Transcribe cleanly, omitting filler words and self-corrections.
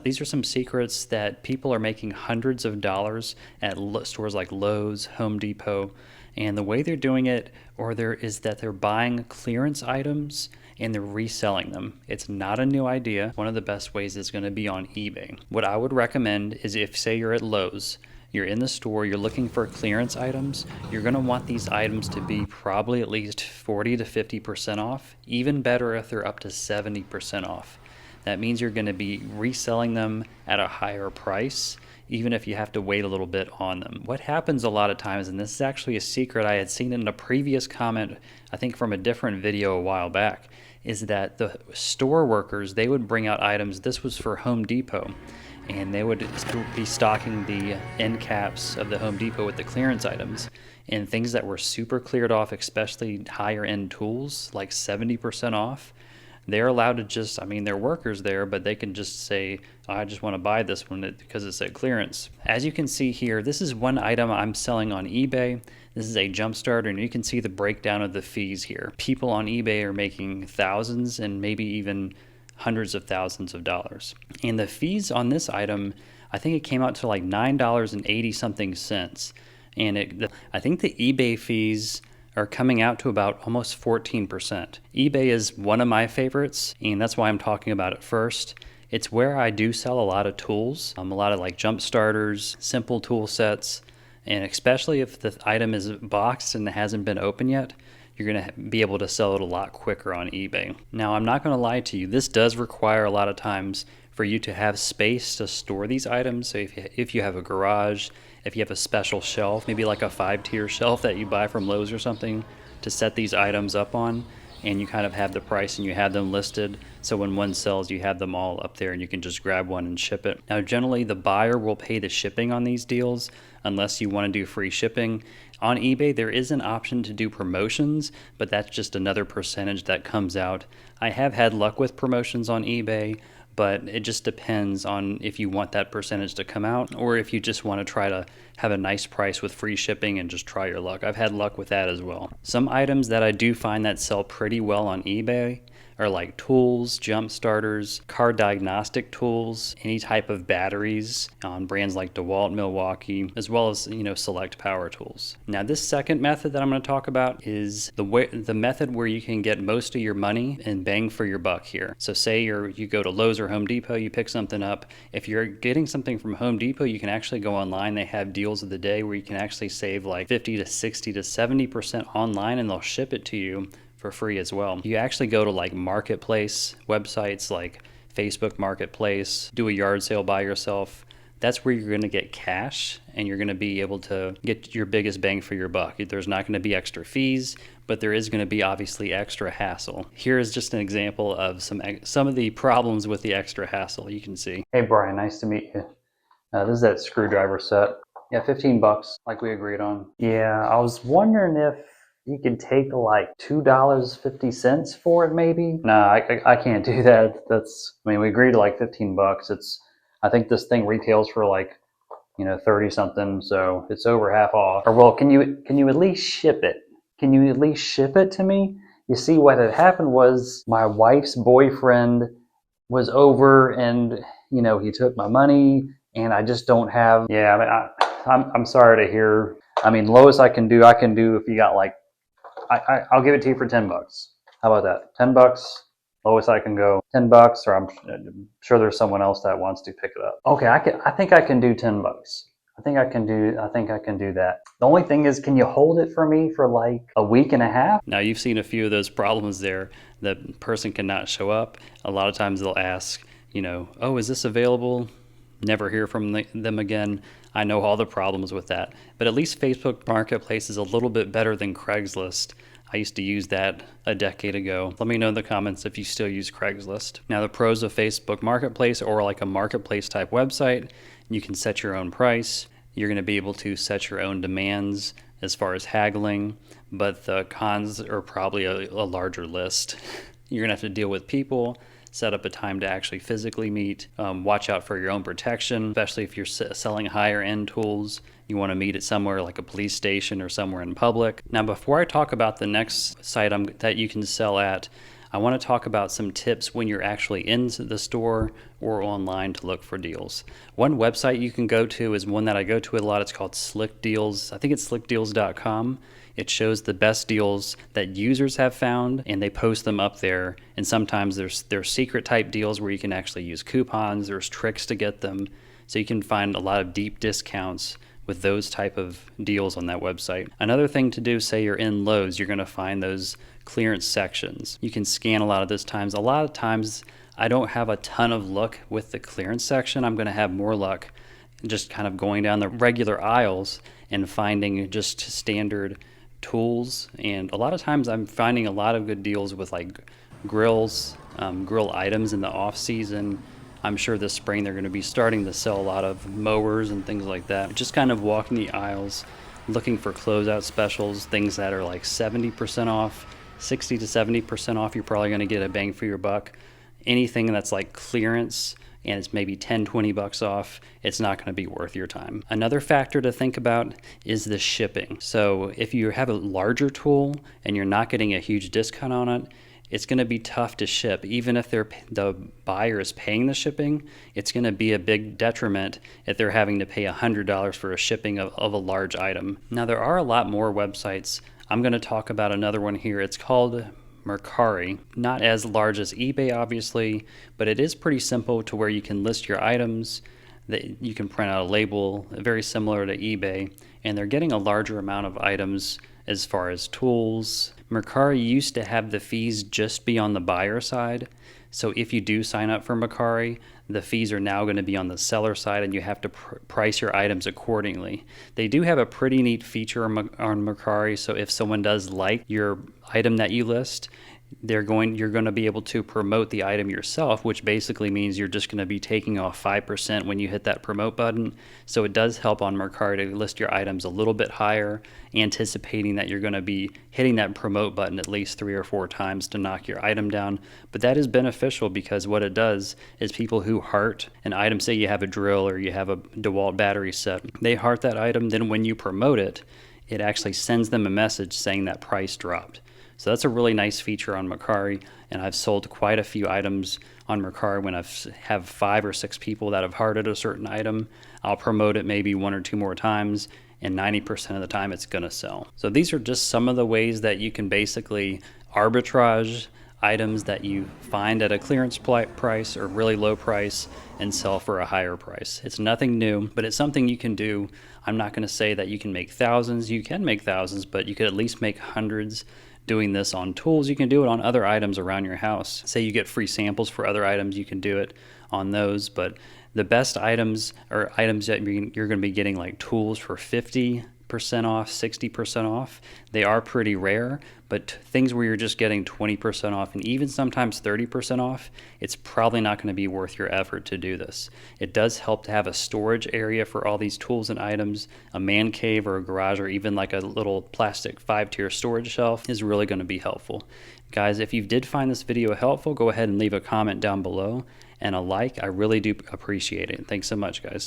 These are some secrets that people are making hundreds of dollars at stores like Lowe's, Home Depot, and the way they're doing it is that they're buying clearance items and they're reselling them. It's not a new idea. One of the best ways is going to be on eBay. What I would recommend is, if say you're at Lowe's, you're in the store, you're looking for clearance items, you're going to want these items to be probably at least 40 to 50% off, even better if they're up to 70% off. That means you're going to be reselling them at a higher price, even if you have to wait a little bit on them. What happens a lot of times, and this is actually a secret I had seen in a previous comment, I think from a different video a while back, is that the store workers, they would bring out items. This was for Home Depot, and they would be stocking the end caps of the Home Depot with the clearance items, and things that were super cleared off, especially higher end tools, like 70% off. They're allowed to just, they're workers there, but they can just say, I just want to buy this one because it's at clearance. As you can see here, this is one item I'm selling on eBay. This is a jump starter, and you can see the breakdown of the fees here. People on eBay are making thousands and maybe even hundreds of thousands of dollars. And the fees on this item, I think it came out to like $9.80 something cents. And I think the eBay fees are coming out to about almost 14%. eBay is one of my favorites, and that's why I'm talking about it first. It's where I do sell a lot of tools, a lot of like jump starters, simple tool sets, and especially if the item is boxed and it hasn't been opened yet, you're going to be able to sell it a lot quicker on eBay. Now, I'm not going to lie to you, this does require a lot of times for you to have space to store these items. So if you have a garage, if you have a special shelf, maybe like a 5-tier shelf that you buy from Lowe's or something to set these items up on, and you kind of have the price and you have them listed, so when one sells, you have them all up there and you can just grab one and ship it. Now, generally the buyer will pay the shipping on these deals unless you want to do free shipping. On eBay, there is an option to do promotions, but that's just another percentage that comes out. I have had luck with promotions on eBay, but it just depends on if you want that percentage to come out or if you just want to try to have a nice price with free shipping and just try your luck. I've had luck with that as well. Some items that I do find that sell pretty well on eBay are like tools, jump starters, car diagnostic tools, any type of batteries on brands like DeWalt, Milwaukee, as well as, select power tools. Now, this second method that I'm going to talk about is the method where you can get most of your money and bang for your buck here. So say you go to Lowe's or Home Depot, you pick something up. If you're getting something from Home Depot, you can actually go online. They have deals of the day where you can actually save like 50 to 60 to 70% online, and they'll ship it to you for free as well. You actually go to like marketplace websites like Facebook Marketplace, do a yard sale by yourself. That's where you're going to get cash and you're going to be able to get your biggest bang for your buck. There's not going to be extra fees, but there is going to be obviously extra hassle. Here is just an example of some of the problems with the extra hassle you can see. Hey Brian, nice to meet you. This is that screwdriver set. Yeah, $15 like we agreed on. Yeah, I was wondering if you could take like $2.50 for it maybe? No, I can't do that. We agreed to like $15. I think this thing retails for like, 30 something, so it's over half off. Or well, can you at least ship it? Can you at least ship it to me? You see, what had happened was my wife's boyfriend was over and, he took my money and I just don't have, I'm sorry to hear. Lowest I can do if you got like, I'll give it to you for $10. How about that? $10, lowest I can go. $10, or I'm sure there's someone else that wants to pick it up. Okay, I think I can do $10. I think I can do that. The only thing is, can you hold it for me for like a week and a half? Now, you've seen a few of those problems there. The person cannot show up. A lot of times they'll ask, oh, is this available? Never hear from them again. I know all the problems with that, but at least Facebook Marketplace is a little bit better than Craigslist. I used to use that a decade ago. Let me know in the comments if you still use Craigslist. Now, the pros of Facebook Marketplace, or like a marketplace type website, you can set your own price. You're going to be able to set your own demands as far as haggling, but the cons are probably a larger list. You're going to have to deal with people, set up a time to actually physically meet, watch out for your own protection, especially if you're selling higher end tools. You want to meet at somewhere like a police station or somewhere in public. Now, before I talk about the next site that you can sell at, I want to talk about some tips when you're actually in the store or online to look for deals. One website you can go to is one that I go to a lot. It's called Slick Deals. I think it's slickdeals.com. It shows the best deals that users have found, and they post them up there. And sometimes there's secret type deals where you can actually use coupons. There's tricks to get them. So you can find a lot of deep discounts with those type of deals on that website. Another thing to do, say you're in Lowe's, you're going to find those clearance sections. You can scan a lot of those times. A lot of times I don't have a ton of luck with the clearance section. I'm going to have more luck just kind of going down the regular aisles and finding just standard tools. And a lot of times I'm finding a lot of good deals with like grills, grill items in the off season. I'm sure this spring they're going to be starting to sell a lot of mowers and things like that. Just kind of walking the aisles, looking for closeout specials, things that are like 70% off, 60 to 70% off. You're probably going to get a bang for your buck. Anything that's like clearance and it's maybe 10, 20 bucks off, it's not going to be worth your time. Another factor to think about is the shipping. So if you have a larger tool and you're not getting a huge discount on it, it's going to be tough to ship. Even if the buyer is paying the shipping, it's going to be a big detriment if they're having to pay $100 for a shipping of a large item. Now, there are a lot more websites. I'm going to talk about another one here. It's called Mercari. Not as large as eBay, obviously, but it is pretty simple to where you can list your items, that you can print out a label, very similar to eBay, and they're getting a larger amount of items as far as tools. Mercari used to have the fees just be on the buyer side. So if you do sign up for Mercari, the fees are now going to be on the seller side and you have to price your items accordingly. They do have a pretty neat feature on Mercari. So if someone does like your item that you list, you're going to be able to promote the item yourself, which basically means you're just going to be taking off 5% when you hit that promote button. So it does help on Mercari to list your items a little bit higher, anticipating that you're going to be hitting that promote button at least 3 or 4 times to knock your item down. But that is beneficial because what it does is people who heart an item, say you have a drill or you have a DeWalt battery set, they heart that item. Then when you promote it, it actually sends them a message saying that price dropped. So that's a really nice feature on Mercari, and I've sold quite a few items on Mercari when I have 5 or 6 people that have hearted a certain item. I'll promote it maybe 1 or 2 more times, and 90% of the time it's going to sell. So these are just some of the ways that you can basically arbitrage items that you find at a clearance price or really low price and sell for a higher price. It's nothing new, but it's something you can do. I'm not going to say that you can make thousands. You can make thousands, but you could at least make hundreds doing this on tools. You can do it on other items around your house. Say you get free samples for other items, you can do it on those. But the best items are items that you're going to be getting like tools for 50% off, 60% off. They are pretty rare, but things where you're just getting 20% off and even sometimes 30% off, it's probably not going to be worth your effort to do this. It does help to have a storage area for all these tools and items. A man cave or a garage or even like a little plastic 5-tier storage shelf is really going to be helpful. Guys, if you did find this video helpful, go ahead and leave a comment down below and a like. I really do appreciate it. Thanks so much, guys.